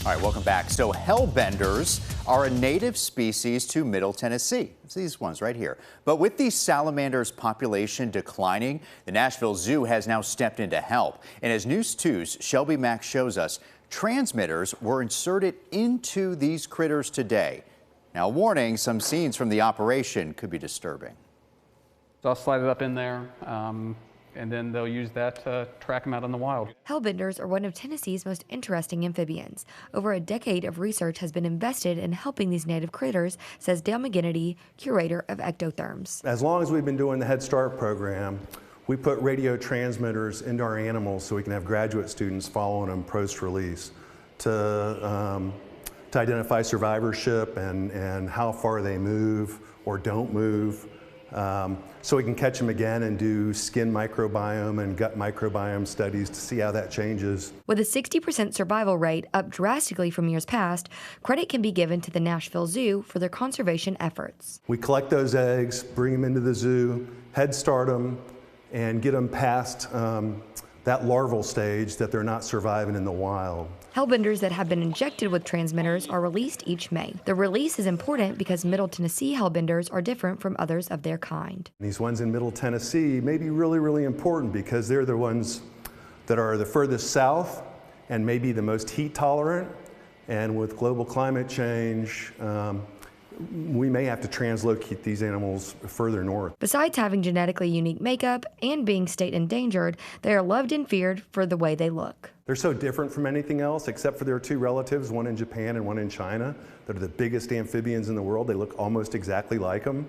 All right, welcome back. So hellbenders are a native species to Middle Tennessee. It's these ones right here. But with the salamander's population declining, the Nashville Zoo has now stepped in to help. And as News 2's Shelby Mack shows us, transmitters were inserted into these critters today. Now, warning, some scenes from the operation could be disturbing. So I'll slide it up in there, and then they'll use that to track them out in the wild. Hellbenders are one of Tennessee's most interesting amphibians. Over a decade of research has been invested in helping these native critters, says Dale McGinnity, curator of ectotherms. As long as we've been doing the Head Start program, we put radio transmitters into our animals so we can have graduate students following them post-release to identify survivorship and how far they move or don't move. So we can catch them again and do skin microbiome and gut microbiome studies to see how that changes. With a 60% survival rate, up drastically from years past, credit can be given to the Nashville Zoo for their conservation efforts. We collect those eggs, bring them into the zoo, head start them, and get them past that larval stage that they're not surviving in the wild. Hellbenders that have been injected with transmitters are released each May. The release is important because Middle Tennessee hellbenders are different from others of their kind. These ones in Middle Tennessee may be really, really important because they're the ones that are the furthest south and maybe the most heat tolerant. And with global climate change, we may have to translocate these animals further north. Besides having genetically unique makeup and being state endangered, they are loved and feared for the way they look. They're so different from anything else except for their two relatives, one in Japan and one in China, that are the biggest amphibians in the world. They look almost exactly like them.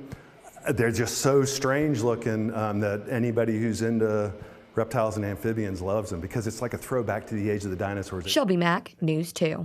They're just so strange looking that anybody who's into reptiles and amphibians loves them because it's like a throwback to the age of the dinosaurs. Shelby Mack, News 2.